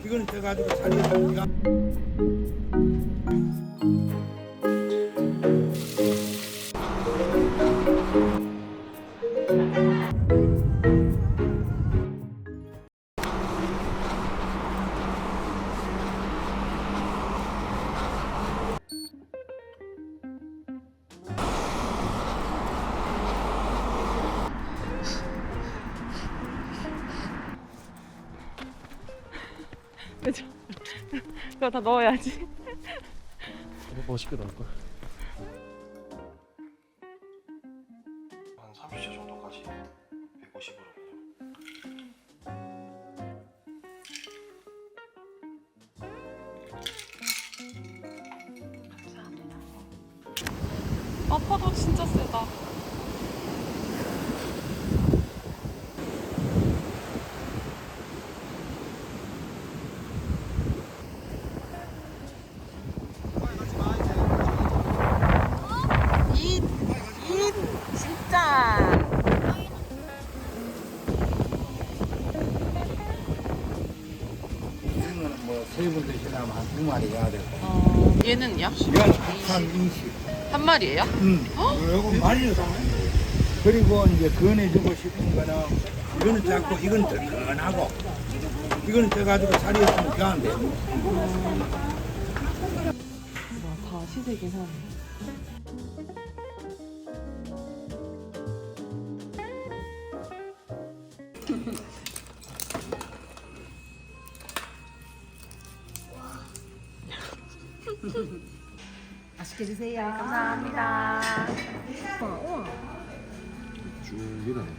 이거는 쪄가지고 자리에서 그죠? 그거 다 넣어야지. 멋있게 나올 거야. 한 30초 정도까지 150으로 아, 파도 진짜 세다. 진짜. 이거는 뭐 세분 드시려면 한 2마리 해야 되고 얘는요? 이건 한 20. 한 마리예요? 요거 말려서 그리고 이제 건해주고 싶은 거는 이거는 작고 이건 덜큰하고 이거는 쪄가지고 자리에 좀 겨운데 와, 다 시세긴 하네. 맛있게 드세요. 감사합니다. 우와. 쭉 이러네.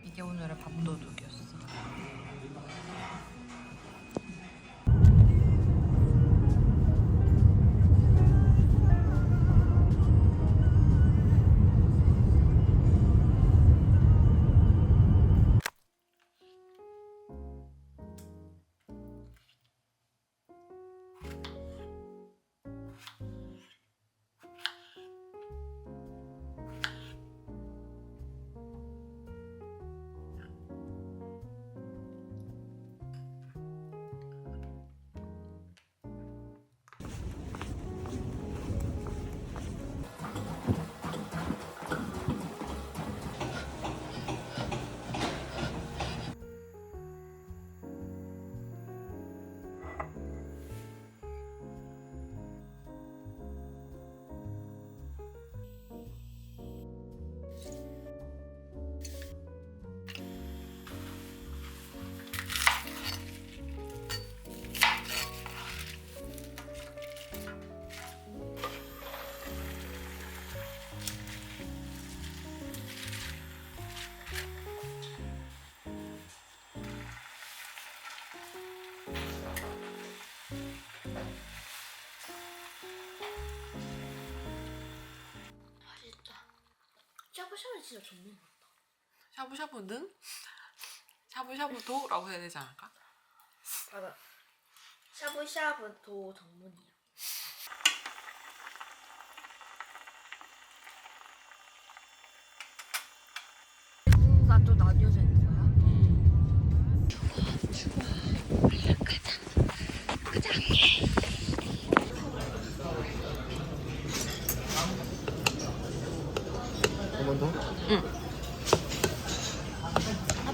이게 오늘의 밥도둑이었어. 샤브샤브 진짜 전문 같다. 샤브샤브는? 샤브샤브도라고 해야 되지 않을까? 맞아. 샤브샤브도 전문이야. 누가 또 나뉘어져 있는 거야? 한 번 더?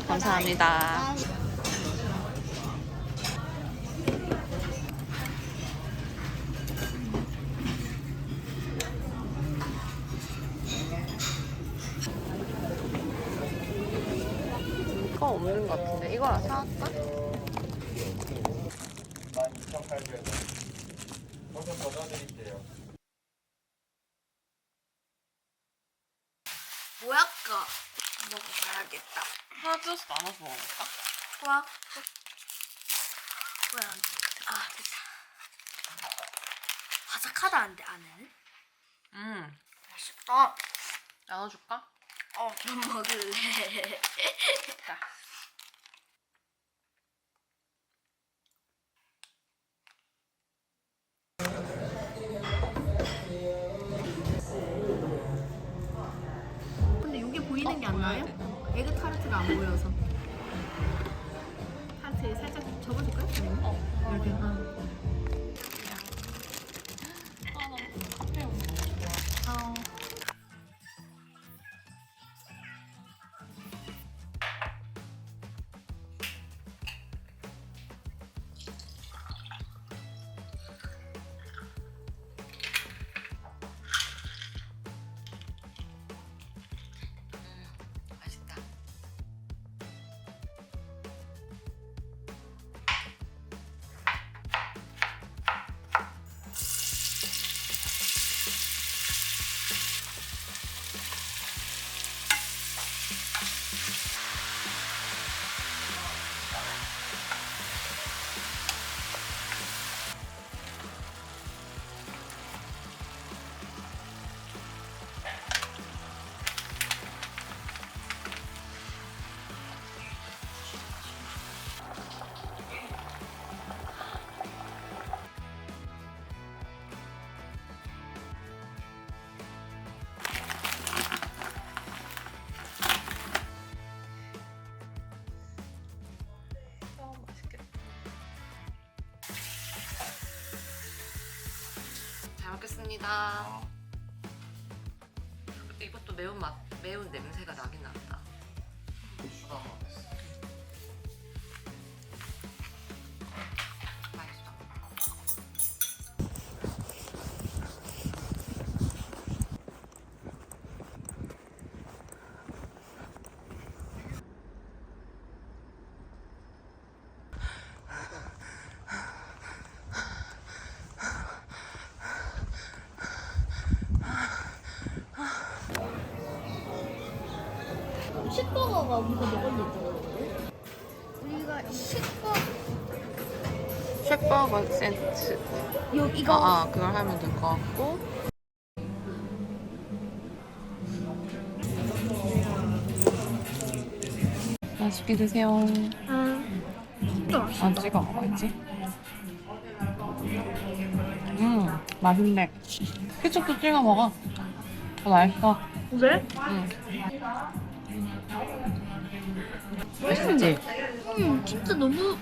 감사합니다. 이거 없는 것 같은데 이거 하나 사갈까? 12,800원. 버전 더 넣어드릴게요. 뭐야까? 먹어봐야겠다. 하나 뜯어서 나눠서 먹을까? 뭐야? 뭐야? 아 됐다. 바삭하다 안에는? 맛있다. 나눠줄까? 좀 먹을래. 자. 하트가 안 보여서. 하트 살짝 접어줄까요? 이렇게. 맛있다. 맛있겠다. 잘 먹겠습니다. 이것도 매운 냄새가 나긴 난다. 맛있어. 식버거가 우리가 먹었는데. 우리가 쉑버거 세트. 이거 그걸 하면 될 것 같고. 맛있게 드세요. 안 찍어 먹어야지. 맛있네. 케첩도 찍어 먹어. 맛있어. 그래? 응. 맛있지? 진짜 너무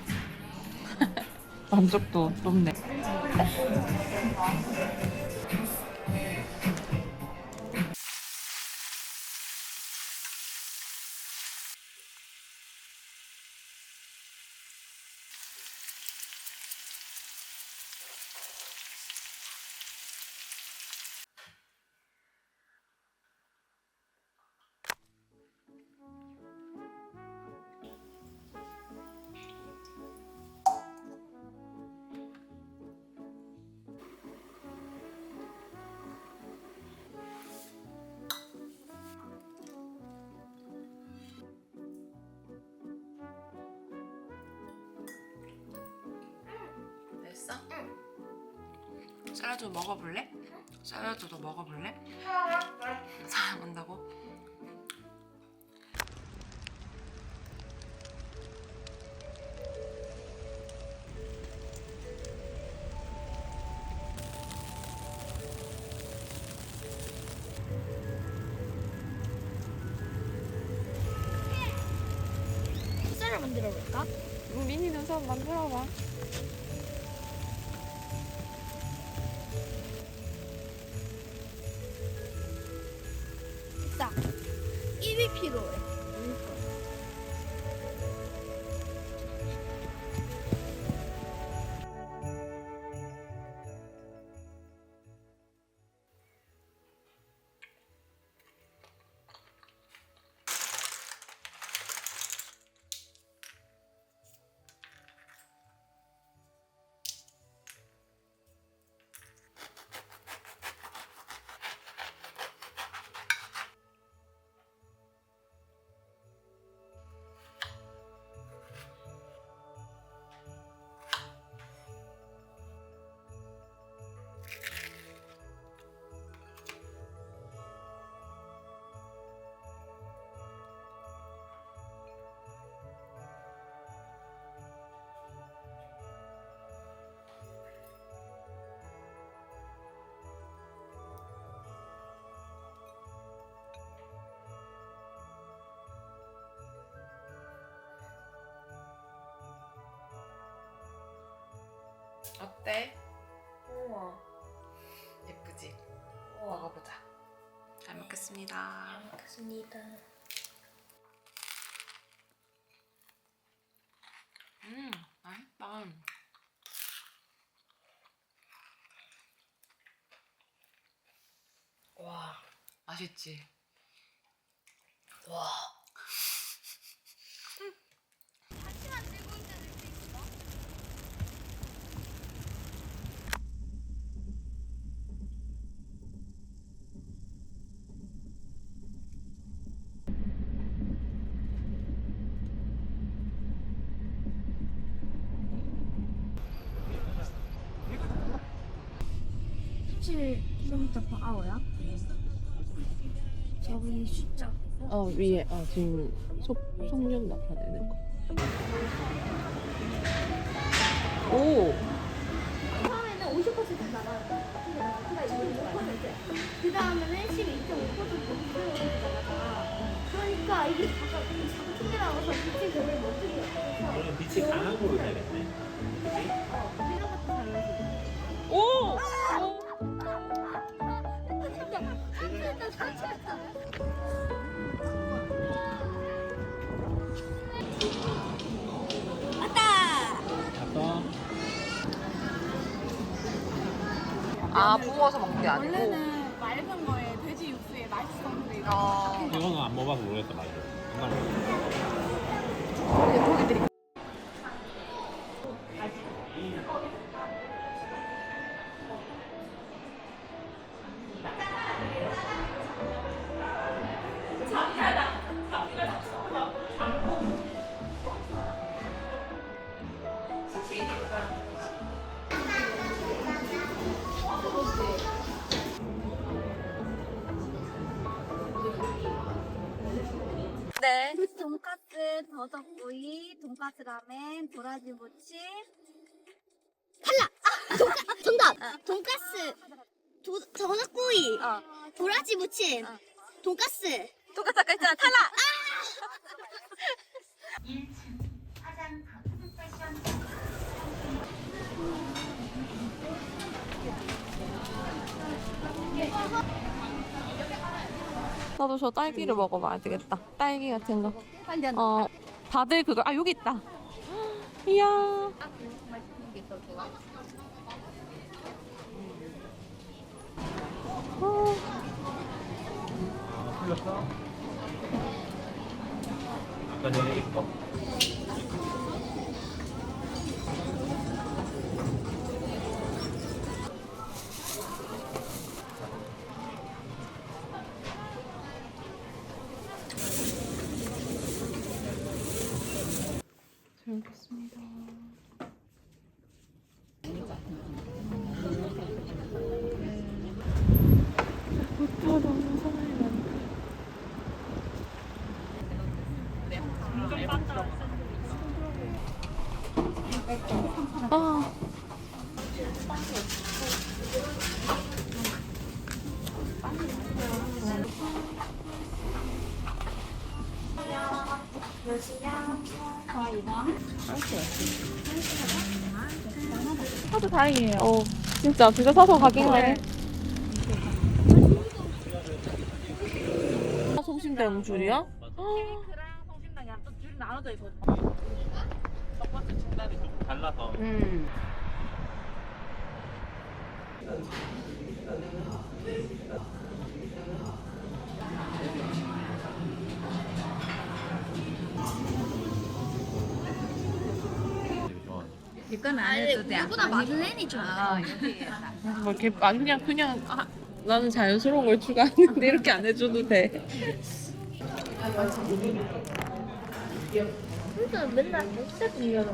만족도 높네. 됐어? 응. 샐러드 먹어볼래? 샐러드도 먹어볼래? 사람 온다고? 쌀을 만들어 볼까? 미니 눈썹 만들어봐. 있다. 1이 필요해. 어때? 우와. 예쁘지? 먹어보자. 잘 먹겠습니다. 맞습니다. 맛있다. 와, 맛있지? 와. km/h야? 저기 숫자. 위에 지금 속력 나타내는 거. 오. 처음에는 50% 나가요. 그러니까 25%. 그 다음에는 12.5% 나가잖아. 그러니까 이게 잠깐 튕겨 나와서 빛이 그걸 못 들여. 그럼 빛이 강한 거로 해야겠네. 생각보다 달라지. 오. 아, 부어서 먹는 게 아니고. 원래는 맑은 거에 돼지 육수에 맛있었는데 이거 이거는 안 먹어봐서 모르겠다 말이야. 네. 돈까스, 버섯구이, 돈까스 라멘, 도라지 무침. 정답! 돈까스, 버섯구이, 도라지 무침, 돈까스. 똑같아, 했잖아. 탈락. 나도 저 딸기를 먹어봐야 되겠다. 딸기 같은 거. 다들 그거, 여기 있다. 이야. 풀렸어? 아까 전에 이거. 잘 먹겠습니다. 너무 사랑이 많다. 아. 사도 다행이에요. 진짜 사서 가길래. 성심당 영줄이야? 케이크랑 성심당이랑 또 줄이 나눠져 있거든. 첫 번째 중단이 좀 달라서. 이건 안 해도 돼. 이거보다 마들렌이 좋아. 뭐 이렇게 그냥 나는 자연스러운 걸 추가하는데 이렇게 안 해줘도 돼. 그래서 맨날 진짜 중요하다.